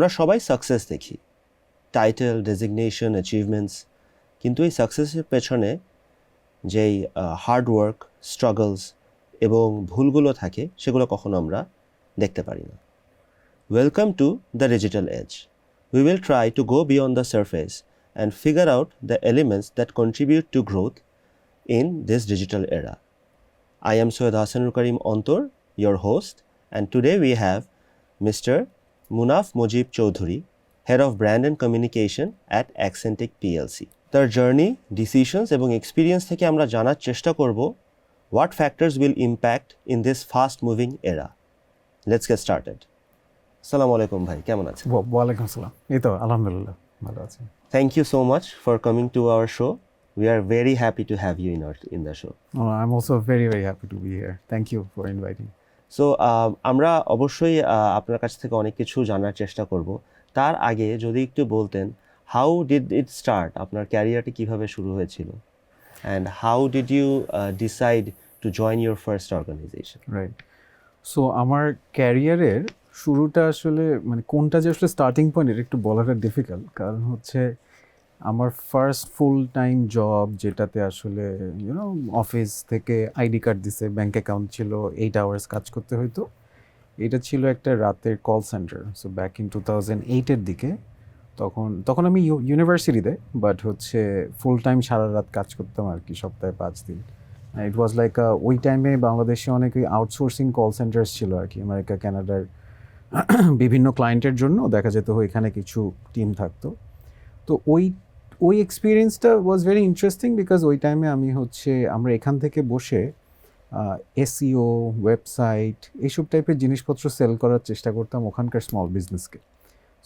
আমরা সবাই সাকসেস দেখি, টাইটেল, ডেজিগনেশন, অ্যাচিভমেন্টস, কিন্তু এই সাকসেসের পেছনে যেই হার্ড ওয়ার্ক, স্ট্রাগলস এবং ভুলগুলো থাকে সেগুলো কখনো আমরা দেখতে পারি না। Welcome to the digital age. We will try to go beyond the surface and figure out the elements that contribute to growth in this digital era. I am Soyed Hassanul Karim Ontor, your host, and today we have Mr. Munaf Mujib Choudhury, Head of Brand and Communication at Accentic PLC. তার journey, decisions এবং experience থেকে আমরা জানার চেষ্টা করব what factors will impact in this fast moving era. Let's get started. আসসালামু আলাইকুম ভাই, কেমন আছেন? ওয়ালাইকুম আসসালাম। এই তো আলহামদুলিল্লাহ ভালো আছি। Thank you so much for coming to our show. We are very happy to have you in the show. I'm also very happy to be here. Thank you for inviting. So আমরা অবশ্যই আপনার কাছ থেকে অনেক কিছু জানার চেষ্টা করব। তার আগে যদি একটু বলতেন, হাউ ডিড ইট স্টার্ট, আপনার ক্যারিয়ারটি কিভাবে শুরু হয়েছিল, and how did you decide to join your first organisation? Right. So আমার ক্যারিয়ারের শুরুটা আসলে মানে কোনটা যে আসলে স্টার্টিং পয়েন্ট এটা একটু বলাটা ডিফিকাল্ট, কারণ হচ্ছে আমার ফার্স্ট ফুল টাইম জব যেটাতে আসলে অফিস থেকে আইডি কার্ড দিছে, ব্যাঙ্ক অ্যাকাউন্ট ছিল, 8 আওয়ার্স কাজ করতে হতো, এটা ছিল একটা রাতের call centre. So back in 2008-এর দিকে তখন আমি ইউনিভার্সিটিতে, বাট হচ্ছে ফুল টাইম সারা রাত কাজ করতাম আর কি, সপ্তাহে 5 দিন। ইট ওয়াজ লাইক ওই টাইমে বাংলাদেশে অনেক আউটসোর্সিং কল সেন্টার্স ছিল আর কি, আমেরিকা, কানাডার বিভিন্ন ক্লায়েন্টের জন্য দেখা যেত এখানে কিছু টিম থাকতো। তো ওই এক্সপিরিয়েন্সটা ওয়াজ ভেরি ইন্টারেস্টিং, বিকজ ওই টাইমে আমরা এখান থেকে বসে এসইও, ওয়েবসাইট, এইসব টাইপের জিনিসপত্র সেল করার চেষ্টা করতাম ওখানকার স্মল বিজনেসকে।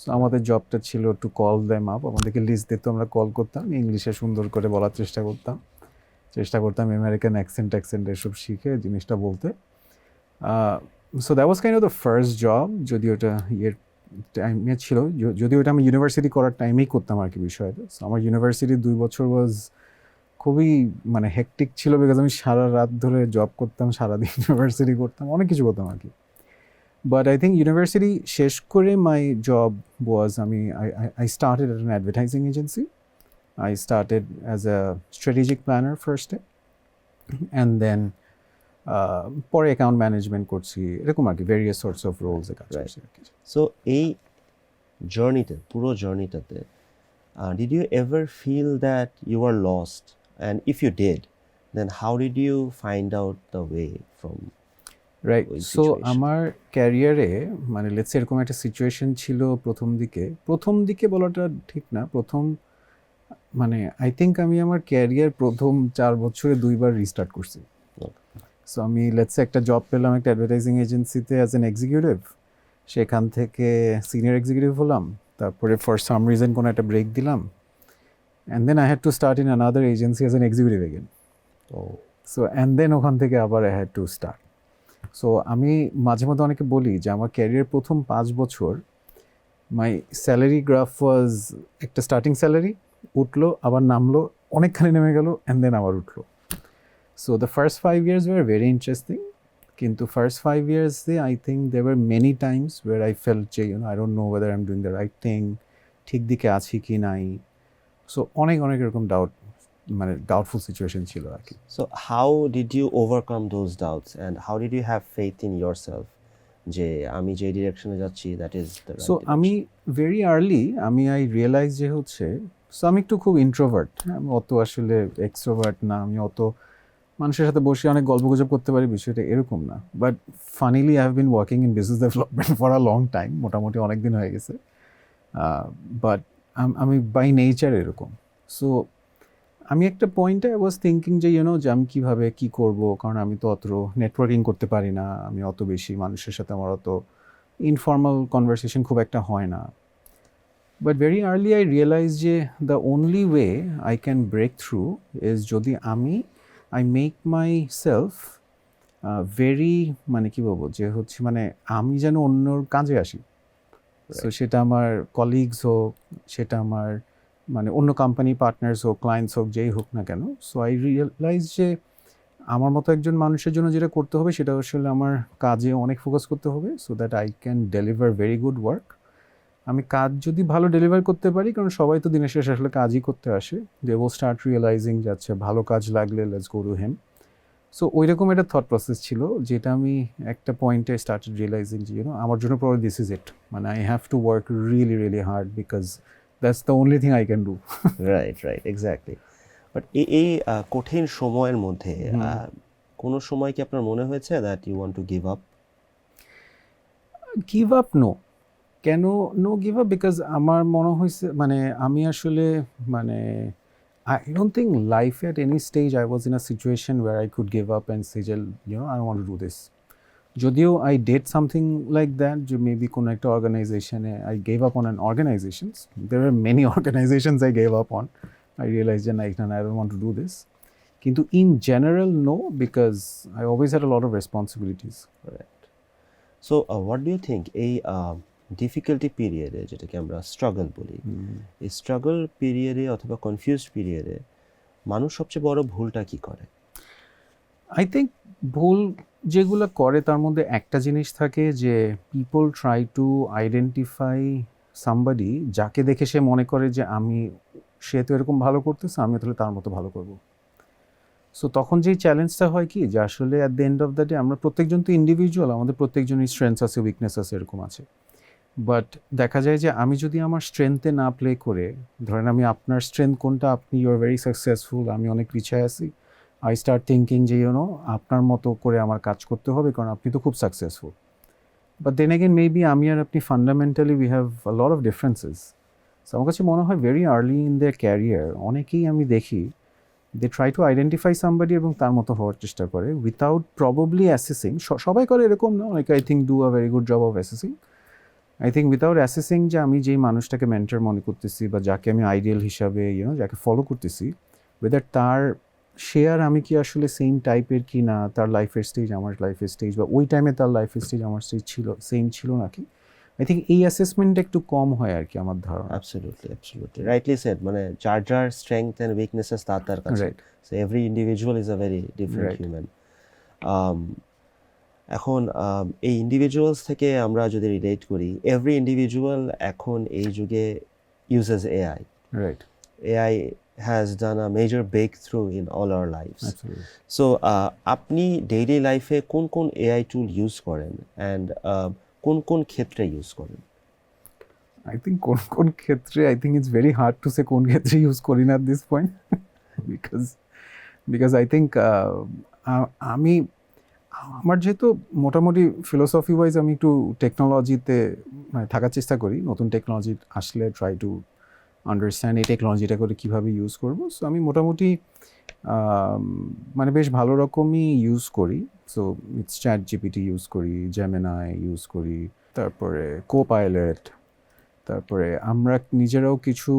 সো আমাদের জবটা ছিল টু কল দেম আপ, আমাদেরকে লিস্ট দিত, আমরা কল করতাম, ইংলিশে সুন্দর করে বলার চেষ্টা করতাম আমেরিকান অ্যাকসেন্ট এসব শিখে জিনিসটা বলতে। So that was kind of the first job, যদি ওটা টাইমে ছিল, যদি ওটা আমি ইউনিভার্সিটি করার টাইমেই করতাম আর কি বিষয়টা। সো আমার ইউনিভার্সিটির 2 বছর ওয়াজ খুবই মানে হেকটিক ছিল, বিকজ আমি সারা রাত ধরে জব করতাম, সারাদিন ইউনিভার্সিটি করতাম, অনেক কিছু করতাম আর কি। বাট আই থিঙ্ক ইউনিভার্সিটি শেষ করে my job was I started at an advertising agency. I started as a strategic planner first, and then পরে অ্যাকাউন্ট ম্যানেজমেন্ট করছি, এরকম আর কি, ভেরিয়াস সোর্টস অফ রোলস এ কাজ করছি আর কি। সো এই পুরো জার্নিটাতে did you ever feel that you were lost, and if you did, then how did you find out the way from right? So আমার ক্যারিয়ারে মানে লেটস সে এরকম একটা সিচুয়েশন ছিল প্রথম দিকে বলাটা ঠিক না, মানে আই থিঙ্ক আমি আমার ক্যারিয়ার প্রথম 4 বছরে 2 বার রিস্টার্ট করছি। সো আমি লেটস সে একটা জব পেলাম একটা অ্যাডভার্টাইজিং এজেন্সিতে অ্যাজ অ্যান এক্সিকিউটিভ, সেখান থেকে সিনিয়র এক্সিকিউটিভ হলাম, তারপরে ফর সাম রিজন কোনো একটা ব্রেক দিলাম, and then I had to start in another agency as an executive again. So and then ওখান থেকে আবার I had to start. So আমি মাঝে মধ্যে অনেকে বলি যে আমার ক্যারিয়ার প্রথম 5 বছর মাই স্যালারি গ্রাফ ওয়াজ একটা স্টার্টিং স্যালারি, উঠলো আবার নামলো, অনেকখানি নেমে গেল, অ্যান্ড দেন আবার উঠলো। So the first 5 years were very interesting, কিন্তু first 5 years I think there were many times where I felt যে I don't know whether I'm doing the right thing, ঠিক দিকে আছি কি নাই। সো অনেক এরকম ডাউটফুল সিচুয়েশন ছিল আর কি। So how did you overcome those doubts, and how did you have faith in yourself যে আমি যে ডিরেকশনে যাচ্ছি that is the right so direction? আমি ভেরি আর্লি আই রিয়েলাইজ যে আমি একটু খুব ইন্ট্রোভার্ট, আমি অত আসলে এক্সট্রোভার্ট না, আমি অত মানুষের সাথে বসে অনেক গল্পগুজব করতে পারি, বিষয়টা এরকম না। But funnily I have been working in business development for a long time, মোটামুটি অনেক দিন হয়ে গেছে, বাট আমি বাই নেচার এরকম। সো আমি একটা পয়েন্টে আই ওয়াজ থিঙ্কিং যে যে আমি কীভাবে কী করবো, কারণ আমি তো অত নেটওয়ার্কিং করতে পারি না, আমি অত বেশি মানুষের সাথে আমার অত ইনফর্মাল কনভারসেশন খুব একটা হয় না। But very early I realise যে the only way I can break through is যদি I make myself very মানে কি বলবো যে মানে আমি যেন অন্যর কাজে আসি। সো সেটা আমার কলিগস হোক, সেটা আমার মানে অন্য কোম্পানি পার্টনার্স হোক, ক্লায়েন্টস হোক, যেই হোক না কেন। সো আই রিয়েলাইজ যে আমার মতো একজন মানুষের জন্য যেটা করতে হবে সেটা আসলে আমার কাজে অনেক ফোকাস করতে হবে, so that I can deliver very good work আমি কাজ যদি ভালো ডেলিভার করতে পারি, কারণ সবাই তো দিনের শেষে আসলে কাজই করতে আসে, দে উইল স্টার্ট রিয়েলাইজিং যে আচ্ছা ভালো কাজ লাগলে let's go to him. So ওই রকম একটা থট প্রসেস ছিল, যেটা আমি একটা পয়েন্টে স্টার্টেড রিয়েলাইজিং যে আমার জন্য প্রবলি দিস ইজ ইট, মানে I have to work really really hard because that's the only thing I can do. Right right exactly. But এই কঠিন সময়ের মধ্যে কোনো সময় কি আপনার মনে হয়েছে that you want to give up? Give up no, কেন নো গিভ আপ? বিকজ আমার মনে হয়েছে মানে আমি আসলে মানে I don't think life at any stage I was in a situation where I could give up and say, I don't want to do this. যদিও I did something like that, যে maybe কোনো একটা organization I gave up on an organizations. There were many organizations I gave up on. I realized that I don't want to do this. কিন্তু in general, no, because I always had a lot of responsibilities. So what do you think এই difficulty পিরিয়ডে, যেটাকে আমরা struggle বলি, এই struggle পিরিয়ডে অথবা confused পিরিয়ডে মানুষ সবচেয়ে বড় ভুলটা কি করে? আই থিঙ্ক ভুল যেগুলো করে তার মধ্যে একটা জিনিস থাকে যে people try to identify somebody যাকে দেখে সে মনে করে যে সে তো এরকম ভালো করতেছে, আমি তাহলে তার মতো ভালো করব। সো তখন যেই চ্যালেঞ্জটা হয় কি, যে আসলে at the end of the day আমরা প্রত্যেকজন তো ইন্ডিভিজুয়াল, আমাদের প্রত্যেকজনই স্ট্রেংথস আছে, উইকনেস আছে, এরকম আছে। বাট দেখা যায় যে আমি যদি আমার স্ট্রেংথে না প্লে করে, ধরেন আমি আপনার স্ট্রেংথ কোনটা, আপনি ইউ আর ভেরি সাকসেসফুল, আমি অনেক পিছায় আছি, আই স্টার্ট থিঙ্কিং যে আপনার মতো করে আমার কাজ করতে হবে কারণ আপনি তো খুব successful. But then again maybe আমি আর আপনি fundamentally we have a lot of differences. So আমার কাছে মনে হয় very early in their career অনেকেই আমি দেখি they try to identify somebody এবং তার মতো হওয়ার চেষ্টা করে উইথাউট প্রবাবলি অ্যাসেসিং। সবাই করে এরকম না, অনেকে I think do a very good job of assessing. I think without assessing যে আমি যেই মানুষটাকে মেন্টর মনে করতেছি বা যাকে আমি আইডিয়াল হিসাবে যাকে ফলো করতেছি, ওয়েদার তার শেয়ার আমি কি আসলে সেম টাইপের কি না, তার লাইফের স্টেজ আমার লাইফের স্টেজ, বা ওই টাইমে তার লাইফের স্টেজ আমার স্টেজ সেম ছিল নাকি, আই থিঙ্ক এই অ্যাসেসমেন্টটা একটু কম হয় আর কি আমার ধারণা। Absolutely rightly said. মানে যার স্ট্রেংথ অ্যান্ড উইকনেসেস তার কাছে। Right. So every individual is a very different Right. Human. এখন এই ইন্ডিভিজুয়ালস থেকে আমরা যদি রিলেট করি, এভরি ইন্ডিভিজুয়াল এখন এই যুগে uses AI. Right. AI has done a major breakthrough in all our lives. Absolutely. So আপনি ডেইলি লাইফে কোন কোন AI টুল ইউজ করেন অ্যান্ড কোন কোন ক্ষেত্রে ইউজ করেন? আই থিঙ্ক কোন ক্ষেত্রে, I think it's very hard to say কোন ক্ষেত্রে ইউজ করি না at this point because I think আমার যেহেতু মোটামুটি ফিলোসফি ওয়াইজ আমি একটু টেকনোলজিতে মানে থাকার চেষ্টা করি, নতুন টেকনোলজি আসলে ট্রাই টু আন্ডারস্ট্যান্ড এই টেকনোলজিটা করে কীভাবে ইউজ করব। সো আমি মোটামুটি মানে বেশ ভালো রকমই ইউজ করি। সো ইটস ChatGPT ইউজ করি, জেমিনাই ইউজ করি, তারপরে কোপাইলট, তারপরে আমরা নিজেরাও কিছু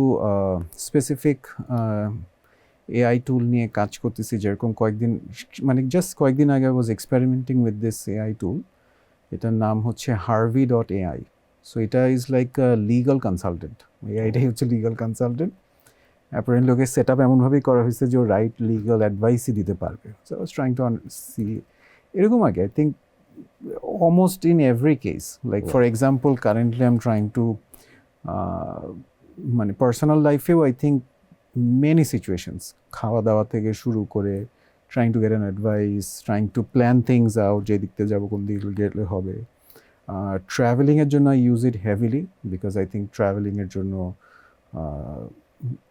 স্পেসিফিক এআই টুল নিয়ে কাজ করতেছি। যেরকম কয়েকদিন আগে was experimenting with this AI tool, এটার নাম হচ্ছে harvey.ai। সো এটা ইজ লাইক লিগাল কনসালটেন্ট, এআইটাই হচ্ছে লিগাল কনসালটেন্ট। অ্যাপারেন্টলি ওকে সেট আপ এমনভাবেই করা হয়েছে যে ও রাইট লিগাল অ্যাডভাইসই দিতে পারবে। So I was trying to see এরকম আগে I think almost in every case, like for example currently I'm trying to মানে পার্সোনাল লাইফেও আই থিঙ্ক মেনি সিচুয়েশনস, খাওয়া দাওয়া থেকে শুরু করে trying to get an advice, trying to plan things out, যে দিকতে যাবো কোন দিকে গেলে হবে। ট্রাভেলিংয়ের জন্য I use it heavily because I think ট্রাভেলিংয়ের জন্য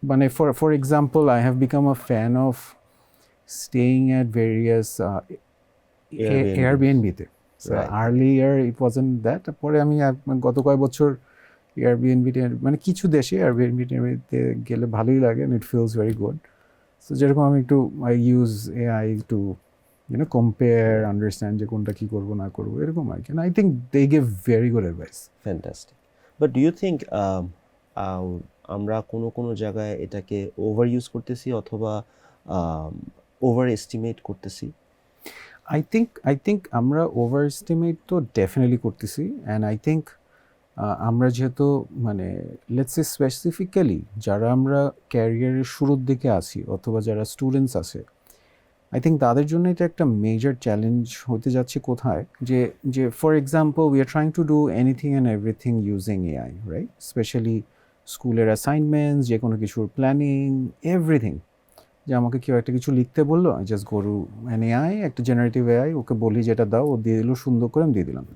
মানে for example I have become a fan of staying at various এয়ারবিএনবিতে। আর্লিয়ার ইট ওয়াজন্ট দ্যাট, পরে আমি গত কয়েক বছর এয়ারবিএনবিতে মানে কিছু দেশে এয়ারবিএনবিতে গেলে ভালোই লাগে, it feels very good. So যেরকম আমি একটু I use AI to compare, understand যে কোনটা কী করবো না করবো এরকম আর কি। I think they give very good advice. Fantastic. But do you think আমরা কোনো জায়গায় এটাকে ওভার ইউজ করতেছি অথবা ওভার এস্টিমেট করতেছি? আই থিঙ্ক আমরা ওভার এস্টিমেট তো ডেফিনেটলি করতেছি। অ্যান্ড আই থিঙ্ক আমরা যেহেতু মানে লেটস সে স্পেসিফিক্যালি যারা আমরা ক্যারিয়ারের শুরুর দিকে আছি অথবা যারা স্টুডেন্টস আছে, আই থিঙ্ক তাদের জন্য এটা একটা মেজর চ্যালেঞ্জ হতে যাচ্ছে কোথায়, যে যে for example we are trying to do anything and everything using AI, right? Specially স্কুলের অ্যাসাইনমেন্টস, যে কোনো কিছুর প্ল্যানিং, এভরিথিং। যে আমাকে কেউ একটা কিছু লিখতে বললো, I just go to an AI, একটা জেনারেটিভ এআই, ওকে বলি যেটা দাও, ও দিয়ে দিল, সুন্দর করে আমি দিয়ে দিলাম।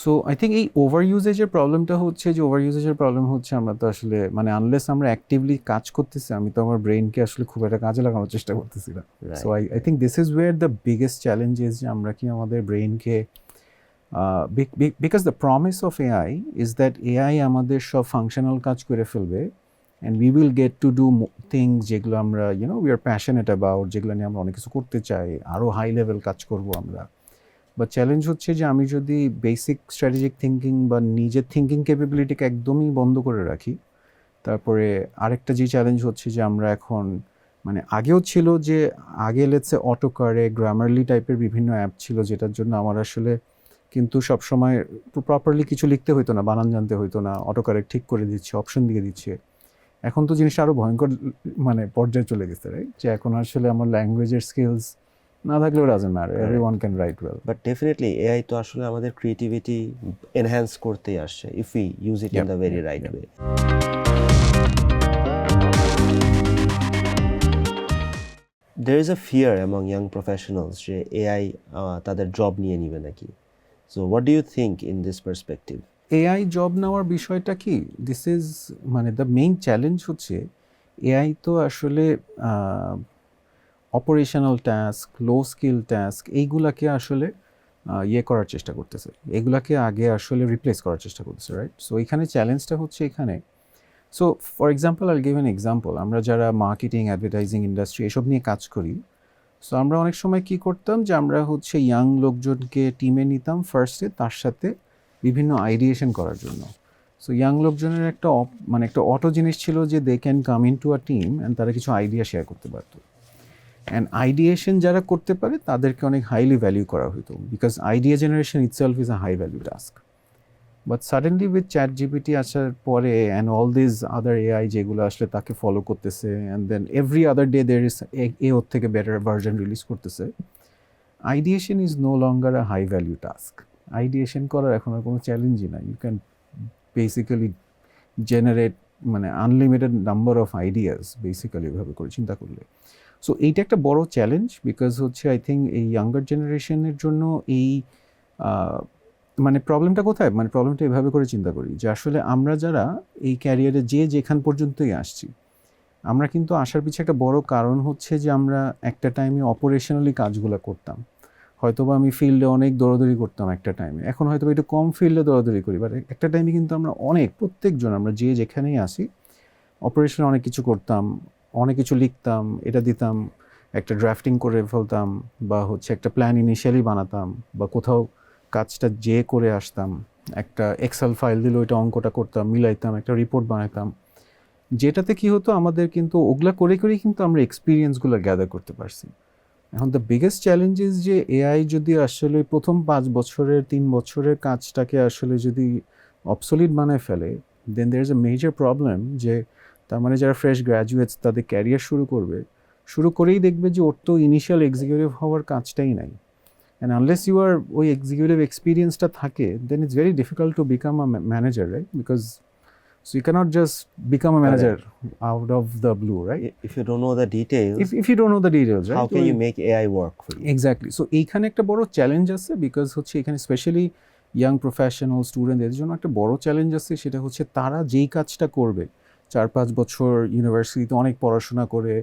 সো আই থিঙ্ক এই ওভার ইউজেজের প্রবলেমটা হচ্ছে, যে ওভার ইউজেজের প্রবলেম হচ্ছে আমরা তো আসলে মানে আনলেস আমরা অ্যাক্টিভলি কাজ করতেছি, আমি তো আমার ব্রেইনকে আসলে খুব একটা কাজে লাগানোর চেষ্টা করতেছি না। So I think this is where the biggest challenge is, যে আমরা কি আমাদের ব্রেইনকে, because the promise of AI is that AI আমাদের সব ফাংশনাল কাজ করে ফেলবে, and we will get to do things যেগুলো আমরা উই আর প্যাশনেট অ্যাবাউট, যেগুলো নিয়ে আমরা অনেক কিছু করতে চাই, আরও হাই লেভেল কাজ করব আমরা। বা চ্যালেঞ্জ হচ্ছে যে আমি যদি বেসিক স্ট্র্যাটেজিক থিঙ্কিং বা নিজের থিঙ্কিং ক্যাপাবিলিটিকে একদমই বন্ধ করে রাখি, তারপরে আরেকটা যে চ্যালেঞ্জ হচ্ছে যে আমরা এখন, মানে আগেও ছিল যে আগে লেটসে অটোকারে, গ্রামারলি টাইপের বিভিন্ন অ্যাপ ছিল, যেটার জন্য আমার আসলে কিন্তু সবসময় প্রপারলি কিছু লিখতে হতো না, বানান জানতে হতো না, অটোকারেক্ট ঠিক করে দিচ্ছে, অপশন দিয়ে দিচ্ছে। এখন তো জিনিসটা আরও ভয়ঙ্কর মানে পর্যায়ে চলে গেছে, রাইট? যে এখন আসলে আমার ল্যাঙ্গুয়েজের স্কিলস না থাকলেও doesn't matter, everyone can write well. But definitely AI তো আসলে আমাদের ক্রিয়েটিভিটি এনহ্যান্স করতেই আসছে, if we use it in the very right way. There is a fear among young professionals যে এআই তাদের জব নিয়ে নিবে নাকি। So what do you think in this perspective? AI job নেওয়ার বিষয়টা কি, দিস ইজ মানে দ্য মেইন চ্যালেঞ্জ হচ্ছে, এআই তো আসলে operational task, low skill task, এইগুলাকে আসলে করার চেষ্টা করতেছে, এগুলাকে আগে আসলে রিপ্লেস করার চেষ্টা করতেছে, রাইট? সো এখানে চ্যালেঞ্জটা হচ্ছে এখানে। সো ফর এক্সাম্পল আইল গিভ অ্যান এক্সাম্পল, আমরা যারা মার্কেটিং, অ্যাডভার্টাইজিং ইন্ডাস্ট্রি এসব নিয়ে কাজ করি, সো আমরা অনেক সময় কি করতাম, যে আমরা হচ্ছে ইয়াং লোকজনকে টিমে নিতাম ফার্স্টে, তার সাথে বিভিন্ন আইডিয়েশন করার জন্য। সো ইয়াং লোকজনের একটা মানে একটা অটো জিনিস ছিল যে they can come into a team and তারা কিছু আইডিয়া শেয়ার করতে পারতো, অ্যান্ড আইডিয়েশন যারা করতে পারে তাদেরকে অনেক হাইলি ভ্যালিউ করা হতো, because idea generation itself is a high value task. But suddenly with ChatGPT আসার পরে and all this other AI যেগুলো আসলে তাকে ফলো করতেছে, and then every other day there is ওর থেকে বেটার ভার্জন রিলিজ করতেছে, ideation is no longer a high value task. Ideation করার এখন আর কোনো চ্যালেঞ্জই নাই, ইউ ক্যান বেসিক্যালি জেনারেট মানে unlimited number of ideas, basically এভাবে করে চিন্তা করলে। সো এইটা একটা বড় চ্যালেঞ্জ, বিকজ হচ্ছে আই থিঙ্ক এই ইয়াঙ্গার জেনারেশনের জন্য এই মানে প্রবলেমটা কোথায়, মানে প্রবলেমটা এভাবে করে চিন্তা করি, যে আসলে আমরা যারা এই ক্যারিয়ারে যেখান পর্যন্তই আসছি, আমরা কিন্তু আসার পিছনে একটা বড় কারণ হচ্ছে যে আমরা একটা টাইমে অপারেশনালি কাজগুলো করতাম, হয়তোবা আমি ফিল্ডে অনেক দৌড়াদৌড়ি করতাম একটা টাইমে, এখন হয়তো একটু কম ফিল্ডে দৌড়াদৌড়ি করি, বাট একটা টাইমে কিন্তু আমরা অনেক, প্রত্যেকজন আমরা যেখানেই আসি অপারেশনে অনেক কিছু করতাম, অনেক কিছু লিখতাম, এটা দিতাম, একটা ড্রাফটিং করে ফেলতাম, বা হচ্ছে একটা প্ল্যান ইনিশিয়ালি বানাতাম, বা কোথাও কাজটা করে আসতাম, একটা এক্সেল ফাইল দিল, ওইটা অঙ্কটা করতাম, মিলাইতাম, একটা রিপোর্ট বানাইতাম, যেটাতে কি হতো আমাদের কিন্তু ওগুলা করেই কিন্তু আমরা এক্সপিরিয়েন্সগুলো গ্যাদার করতে পারছি। এখন দ্য বিগেস্ট চ্যালেঞ্জ ইজ যে এআই যদি আসলে প্রথম 5 বছরের 3 বছরের কাজটাকে আসলে যদি অবসলিট বানায় ফেলে, then there is a major problem, যে তার মানে যারা ফ্রেশ গ্র্যাজুয়েটস তাদের ক্যারিয়ার শুরু করেই দেখবে যে ওর তো ইনিশিয়াল এক্সিকিউটিভ হওয়ার কাজটাই নাই, অ্যান্ড আনলেস ইউ আর ওই এক্সিকিউটিভ এক্সপিরিয়েন্সটা থাকে, then it's very difficult to become a manager, right? Because so you cannot just become a manager out of the blue, right? If you don't know the details, If you don't know the details, right? how can you make AI work for you? Exactly. So এইখানে একটা বড় challenge আছে, because হচ্ছে এখানে specially young professional student এদের জন্য একটা বড় চ্যালেঞ্জ আছে, সেটা হচ্ছে তারা যেই কাজটা করবে, 4-5 বছর ইউনিভার্সিটিতে অনেক পড়াশোনা করে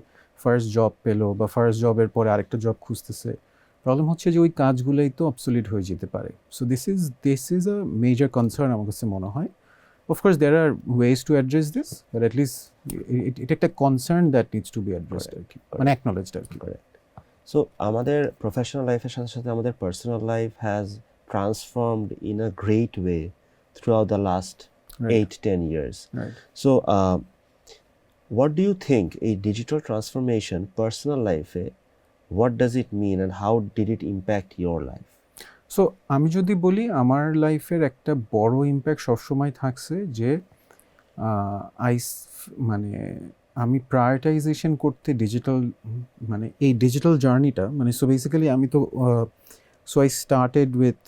ফার্স্ট জব পেলো, বা ফার্স্ট জবের পরে আরেকটা জব খুঁজতেছে, প্রবলেম হচ্ছে যে ওই কাজগুলোই তো অবসলিট হয়ে যেতে পারে। So this is a major concern আমার কাছে মনে হয়। Of course, there are ways to address this, but at least it's a concern that needs to be addressed, and acknowledged. Correct. So আমাদের প্রফেশনাল লাইফের সাথে সাথে আমাদের personal life has transformed in a great way throughout the last 8-10 years. Right. So what do you think a digital transformation personal life, what does it mean and how did it impact your life? So আমি যদি বলি, আমার লাইফের একটা বড় impact সবসময় থাকছে, যে মানে আমি প্রায়োরিটাইজেশন করতে ডিজিটাল, মানে এই ডিজিটাল জার্নিটা, মানে সো বেসিক্যালি আমি তো সো আই স্টার্টেড উইথ,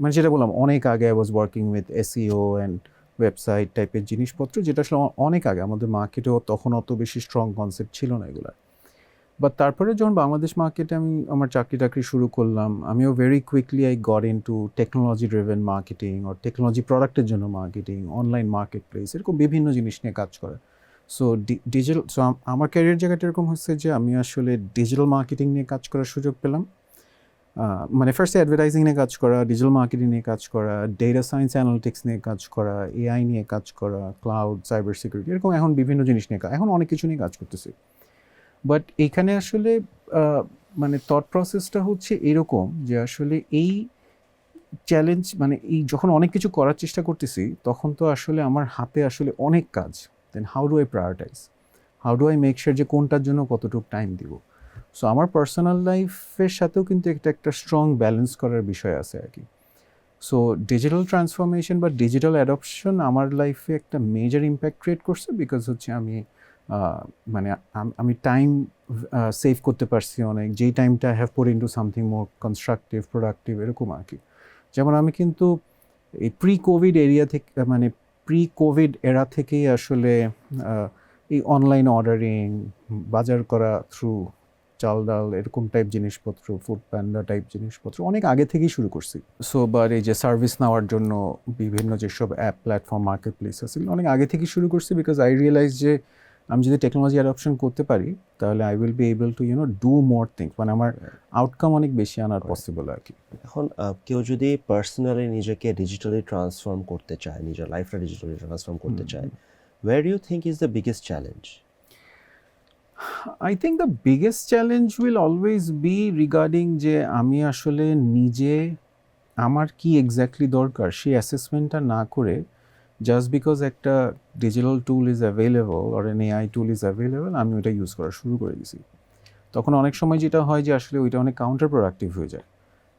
মানে যেটা বললাম অনেক আগে I was working with SEO and website টাইপের জিনিসপত্র, যেটা আসলে অনেক আগে আমাদের মার্কেটেও তখন অত বেশি স্ট্রং কনসেপ্ট ছিল না এগুলো। বাট তারপরে যখন বাংলাদেশ মার্কেটে আমি আমার চাকরি টাকরি শুরু করলাম, আমিও very quickly I got in two technology driven marketing or technology প্রোডাক্টের জন্য মার্কেটিং, অনলাইন মার্কেট প্লেস, এরকম বিভিন্ন জিনিস নিয়ে কাজ করা। সো ডিজিটাল, সো আমার ক্যারিয়ার জায়গাটা এরকম হচ্ছে যে আমি আসলে ডিজিটাল মার্কেটিং নিয়ে কাজ করার সুযোগ পেলাম। মানে ফার্স্টে অ্যাডভার্টাইজিং নিয়ে কাজ করা, ডিজিটাল মার্কেটিং নিয়ে কাজ করা, ডেটা সায়েন্স অ্যানালিটিক্স নিয়ে কাজ করা, এআই নিয়ে কাজ করা, ক্লাউড, সাইবার সিকিউরিটি, এরকম এখন বিভিন্ন জিনিস নিয়ে এখন অনেক কিছু নিয়ে কাজ করতেছি। বাট এখানে আসলে মানে থট প্রসেসটা হচ্ছে এরকম যে আসলে এই চ্যালেঞ্জ, মানে এই যখন অনেক কিছু করার চেষ্টা করতেছি তখন তো আসলে আমার হাতে আসলে অনেক কাজ। Then how do I prioritise, how do I make sure যে কোনটার জন্য কতটুকু টাইম দিব। সো আমার পার্সোনাল লাইফের সাথেও কিন্তু একটা স্ট্রং ব্যালেন্স করার বিষয় আছে আর কি। সো ডিজিটাল ট্রান্সফরমেশন বা ডিজিটাল অ্যাডপশন আমার লাইফে একটা মেজর ইম্প্যাক্ট ক্রিয়েট করছে, বিকজ হচ্ছে আমি মানে আমি টাইম সেভ করতে পারছি অনেক, যেই টাইমটা I have put into something more constructive, productive, এরকম আর কি। যেমন আমি কিন্তু এই প্রি কোভিড এরিয়া থেকে, মানে প্রি কোভিড এরা থেকেই আসলে এই অনলাইন অর্ডারিং, বাজার করা থ্রু চাল ডাল এরকম টাইপ জিনিসপত্র, ফুড প্যান্ডা টাইপ জিনিসপত্র অনেক আগে থেকেই শুরু করছি। সো বাট এই যে সার্ভিস নেওয়ার জন্য বিভিন্ন যেসব অ্যাপ, প্ল্যাটফর্ম, মার্কেট প্লেস আছে অনেক আগে থেকেই শুরু করছি, বিকজ আই রিয়েলাইজ যে আমি যদি টেকনোলজি অ্যাডপশন করতে পারি তাহলে I will be able to do more things, মানে আমার আউটকাম অনেক বেশি আনার পসিবল আর কি। এখন কেউ যদি পার্সোনালি নিজেকে ডিজিটালি ট্রান্সফর্ম করতে চায়, নিজের লাইফটা ডিজিটালি ট্রান্সফর্ম করতে চায়, where do you think is the biggest challenge? I think the biggest challenge will always be regarding যে আমি আসলে নিজে আমার কি এক্স্যাক্টলি দরকার সেই অ্যাসেসমেন্টটা না করে, জাস্ট বিকজ একটা digital tool is available or N AI tool is available আমি ওইটা ইউজ করা শুরু করে দিছি। তখন অনেক সময় যেটা হয় যে আসলে ওইটা অনেক কাউন্টার প্রোডাক্টিভ হয়ে যায়,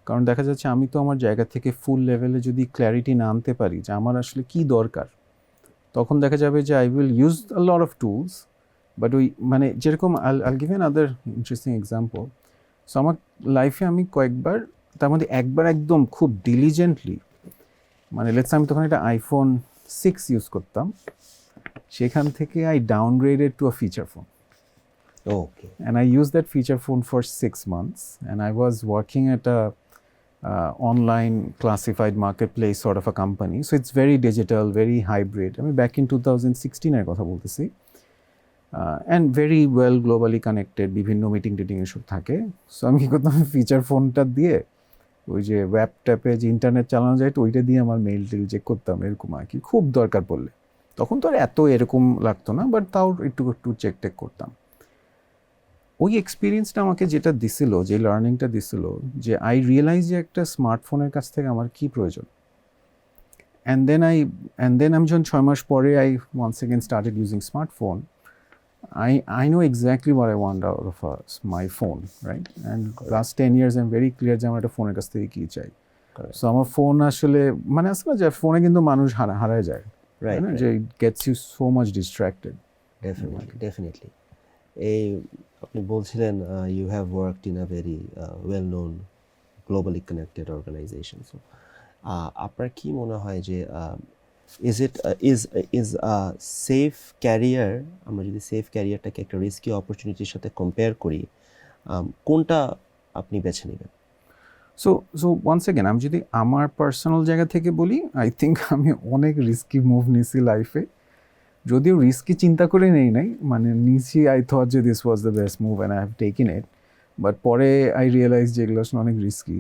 কারণ দেখা যাচ্ছে আমি তো আমার জায়গা থেকে ফুল লেভেলে যদি ক্ল্যারিটি না আনতে পারি যে আমার আসলে কি দরকার, তখন দেখা যাবে যে I will use a lot of tools, but ওই মানে যেরকম I'll give another interesting example. So আমার লাইফে আমি কয়েকবার, তার মধ্যে একবার একদম খুব ডিলিজেন্টলি, মানে লেটস আমি তখন একটা আইফোন 6 ইউজ করতাম, সেখান থেকে I downgraded to a feature phone. Okay. And I used that feature phone for 6 months, and I was working at a online classified marketplace sort of a company. So it's very digital, very hybrid. I mean, back in 2016 এর কথা বলতেছি, and very well globally connected, বিভিন্ন meeting টিটিং এসব থাকে। So আমি কি করতাম, feature ফোনটা দিয়ে ওই যে ওয়েব ট্যাপে যে ইন্টারনেট চালানো যায় তো ওইটা দিয়ে আমার মেইল টেল চেক করতাম, এরকম আর কি, খুব দরকার পড়লে। তখন তো আর এত এরকম লাগতো না, বাট তাও একটু একটু চেক টেক করতাম। ওই এক্সপিরিয়েন্সটা আমাকে যেটা দিছিল, যে লার্নিংটা দিছিল, যে আই রিয়েলাইজ যে একটা স্মার্টফোনের কাছ থেকে আমার কি প্রয়োজন। অ্যান্ড দেন আমি যখন 6 মাস পরে I once again started using smartphone, I know exactly what I want out of my phone, right? And last 10 years I'm very clear যে আমার একটা ফোনের কাছ থেকে কি চাই। সো আমার ফোন আসলে, মানে আসলে যে ফোনে কিন্তু মানুষ হারায় যায়, Right, right. যে it gets you so much distracted. Definitely. এই আপনি বলছিলেন you have worked in a very well-known globally connected organization. So আপনার কি মনে হয় যে is a safe career, আমরা যদি সেফ ক্যারিয়ারটাকে একটা রিস্কি অপরচুনিটির সাথে কম্পেয়ার করি, কোনটা আপনি বেছে নেবেন? সো ওয়ান্স এগেন আমি যদি আমার পার্সোনাল জায়গা থেকে বলি, আই থিঙ্ক আমি অনেক রিস্কি মুভ নিয়েছি লাইফে, যদিও রিস্কি চিন্তা করে নেই নাই, মানে নিয়েছি, আই থট যে this was the best move and I have taken it, but পরে আই রিয়েলাইজ যে এগুলো আসলে অনেক রিস্কি।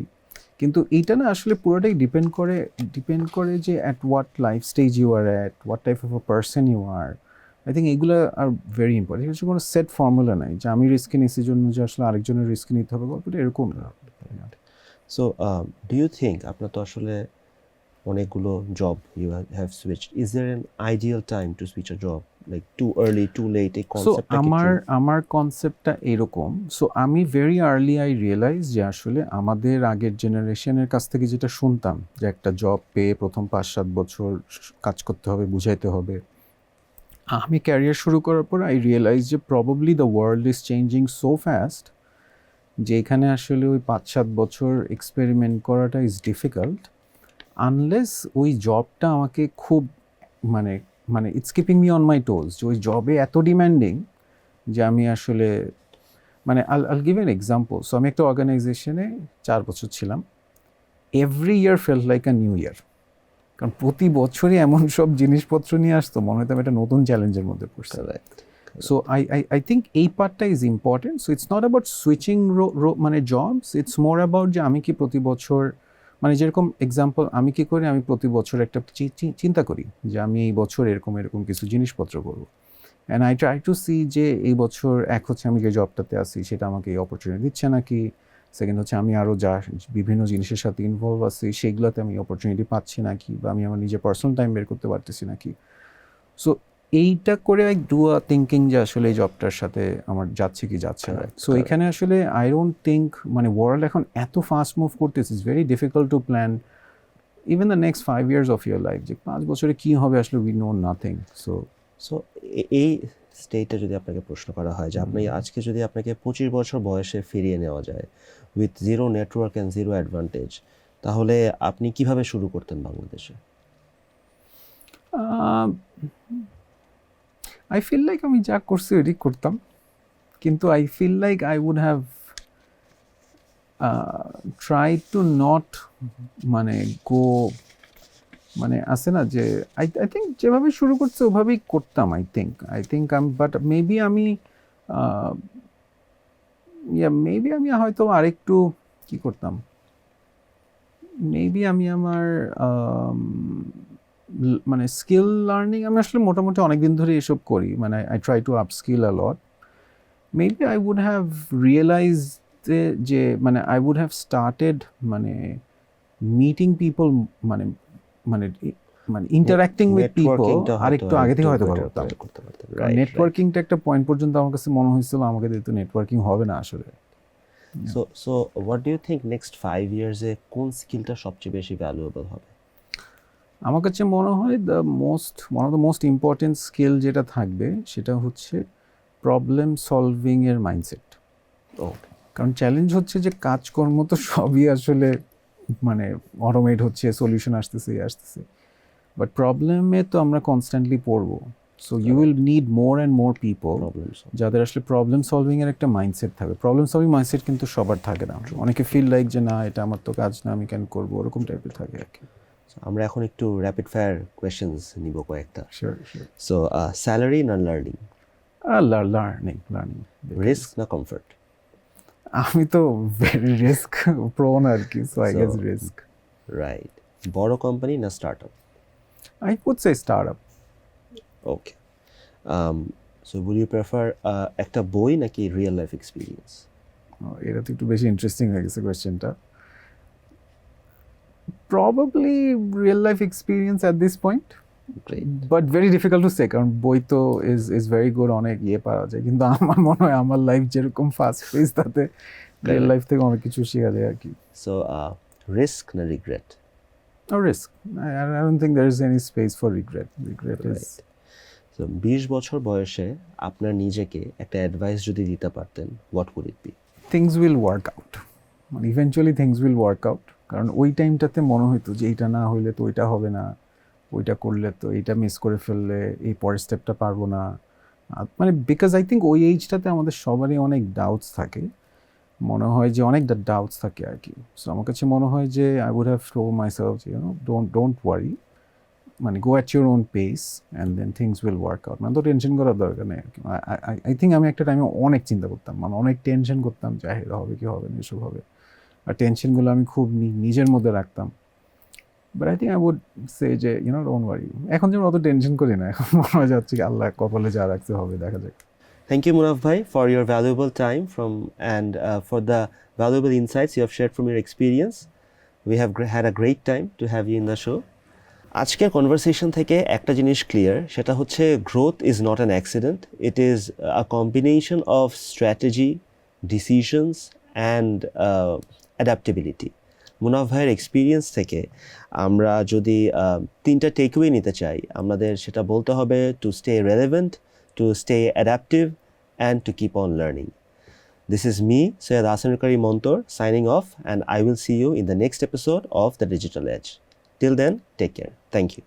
কিন্তু এইটা না আসলে পুরোটাই ডিপেন্ড করে যে at what life stage you are at, what type of a person you are. I think এগুলো আর ভেরি ইম্পর্টেন্ট। হচ্ছে কোনো সেট ফর্মুলা নাই যে আমি রিস্কি নিচ্ছি জন্য যে আসলে আরেকজনের রিস্কি নিতে হবে, গল্পটা এরকম না। সো ডু ইউ থিঙ্ক, আপনার তো আসলে অনেকগুলো job you have switched, is there an ideal time to switch a job, like too early, too late? এই সো কনসেপ্টটা আমার কনসেপ্টটা এরকম। সো আমি ভেরি আর্লি আই রিয়েলাইজ যে আসলে আমাদের আগের জেনারেশনের কাছ থেকে যেটা শুনতাম যে একটা জব পেয়ে প্রথম 5-7 বছর কাজ করতে হবে, বুঝাইতে হবে, আমি ক্যারিয়ার শুরু করার পর আই রিয়েলাইজ যে probably the world is changing so fast যে এখানে আসলে ওই 5-7 বছর এক্সপেরিমেন্ট করাটা ইজ ডিফিকাল্ট আনলেস ওই জবটা আমাকে খুব মানে মানে it's keeping me on my toes যে ওই জবে এত ডিম্যান্ডিং যে আমি আসলে মানে I'll give an example. So আমি একটা অর্গানাইজেশনে 4 বছর ছিলাম। Every year felt like a new year, কারণ প্রতি বছরই এমন সব জিনিসপত্র নিয়ে আসতো মনে হতো আমি একটা নতুন চ্যালেঞ্জের মধ্যে পড়ছি। সো আই থিঙ্ক এই পার্টটা is important. So it's not about switching মানে জবস, ইটস মোর অ্যাবাউট যে আমি কি প্রতি বছর মানে যেরকম এক্সাম্পল আমি কি করি, আমি প্রতি বছর একটা চিন্তা করি যে আমি এই বছর এরকম এরকম কিছু জিনিসপত্র করবো। And I try to see যে এই বছর হচ্ছে আমি যে জবটাতে আছি সেটা আমাকে এই অপরচুনিটি দিচ্ছে নাকি, সেকেন্ড হচ্ছে আমি আরও যা বিভিন্ন জিনিসের সাথে ইনভলভ আছি সেগুলোতে আমি অপরচুনিটি পাচ্ছি নাকি, বা আমি আমার নিজের পার্সোনাল টাইম বের করতে পারতেছি নাকি। সো এইটা করে আই ডু আ থিঙ্কিং যে আসলে এই জবটার সাথে আমার যাচ্ছে কি যাচ্ছে না। সো এখানে আসলে আই ডোন্ট থিঙ্ক মানে ওয়ার্ল্ড এখন এত ফাস্ট মুভ করতেছে, it's very difficult two plan even the next 5 years of year life, যে 5 বছরে কী হবে আসলে উই নো নাথিং। সো এই স্টেটে যদি আপনাকে প্রশ্ন করা হয় যে আপনি আজকে যদি আপনাকে 25 বছর বয়সে ফিরিয়ে নেওয়া যায় with zero network and zero advantage, তাহলে আপনি কিভাবে শুরু করতেন বাংলাদেশে? আই ফিল লাইক আমি যা করছি ওইটাই করতাম, কিন্তু I feel like I would have try to not মানে গো মানে আছে না যে আই থিঙ্ক যেভাবে শুরু করছে ওভাবেই করতাম। আই থিঙ্ক আমি বাট মেবি আমি মেবি আমি হয়তো আরেকটু কি করতাম, মেবি আমি আমার মানে স্কিল লার্নিং আমি আসলে মোটামুটি অনেকদিন ধরে এসব করি, মানে I try to upskill a lot. Maybe I would have realise যে মানে আই উড হ্যাভ স্টার্টেড মানে মিটিং পিপল মানে মানে মানে ইন্টারাক্টিং উইথ পিপল আরেকটু আগে থেকে হয়তো করতাম। নেটওয়ার্কিংটা একটা পয়েন্ট পর্যন্ত আমার কাছে মনে হয়েছিল আমাকে দিয়ে তো নেটওয়ার্কিং হবে না আসলে। So what do you think next 5 ইয়ার্সে কোন স্কিলটা সবচেয়ে বেশি ভ্যালুয়েবল হবে? আমার কাছে মনে হয় one of the most important skill যেটা থাকবে সেটা হচ্ছে প্রবলেম সলভিং এর মাইন্ডসেট। কারণ চ্যালেঞ্জ হচ্ছে যে কাজকর্ম তো সবই আসলে মানে অটোমেট হচ্ছে, সলিউশন আসতেছে, বাট প্রবলেমে তো আমরা কনস্ট্যান্টলি পড়বো। So you will need more and more people যাদের আসলে প্রবলেম সলভিং এর একটা মাইন্ডসেট থাকবে। প্রবলেম সলভিং মাইন্ডসেট কিন্তু সবার থাকে না, অনেকে ফিল লাইক যে না এটা আমার তো কাজ না, আমি কেন করবো, ওরকম টাইপের থাকে আর কি। আমরা এখন একটু র্যাপিড ফায়ার কোয়েশ্চেন্স নিব কয়েকটা। সো স্যালারি না লার্নিং? লার্নিং। রিস্ক না কমফর্ট? আমি তো ভেরি রিস্ক প্রোন আর কি, so I guess risk. Right. বড় কোম্পানি না startup? I would say startup. Okay. So would you prefer একটা বই নাকি রিয়েল লাইফ এক্সপিরিয়েন্স? এটা তো একটু বেশি ইন্টারেস্টিং হয়ে গেছে কোয়েশ্চেনটা। Probably real life experience at this point. Great. But very difficult to say কারণ বই তো is very good, অনেক পাওয়া যায়, কিন্তু আমার মনে হয় আমার লাইফ যেরকম ফাস্ট পেস তাতে রিয়েল লাইফ থেকে অনেক কিছু শেখা যায় আর কি। সো রিস্ক না regret? Risk. I don't think there is any space for regret. Is so 20 বছর বয়সে আপনার নিজেকে একটা অ্যাডভাইস যদি দিতে পারতেন, what would it be? Things will work out. মানে eventually things will work out. কারণ ওই টাইমটাতে মনে হইতো যে এইটা না হইলে তো ওইটা হবে না, ওইটা করলে তো এইটা মিস করে ফেললে এই পরের স্টেপটা পারবো না। মানে বিকজ আই থিঙ্ক ওই এইজটাতে আমাদের সবারই অনেক ডাউটস থাকে, মনে হয় যে অনেক ডাউটস থাকে আর কি। সো আমার কাছে মনে হয় যে I would have told myself don't worry, মানে go at your own pace and then things will work out. মানে তো টেনশন করার দরকার নেই আর কি। আই থিঙ্ক আমি একটা টাইমে অনেক চিন্তা করতাম, মানে অনেক টেনশন করতাম যে এটা হবে কি হবে না, এসব হবে, আর টেনশনগুলো আমি খুব নিজের মধ্যে রাখতাম। But I think I would say যে ডোন্ট ওয়ারি। এখন যেমন অত টেনশন করি না, এখন মনে হয় যাচ্ছে আল্লাহ কপালে যা রাখতে হবে, দেখা যাক। Thank you, Munaf bhai, for your valuable time and for the valuable insights you have shared from your experience. We have had a great time to have you in the show. আজকের conversation থেকে একটা জিনিস clear, সেটা হচ্ছে growth is not an accident, it is a combination of strategy, decisions and adaptability. Munaf ভাইয়ের experience থেকে আমরা যদি তিনটা টেকওয়ে নিতে চাই, আমাদের সেটা বলতে হবে to stay relevant, to stay adaptive and to keep on learning. This is me, Syed Hasan Kari Montor, signing off, and I will see you in the next episode of The Digital Edge. Till then, take care. Thank you.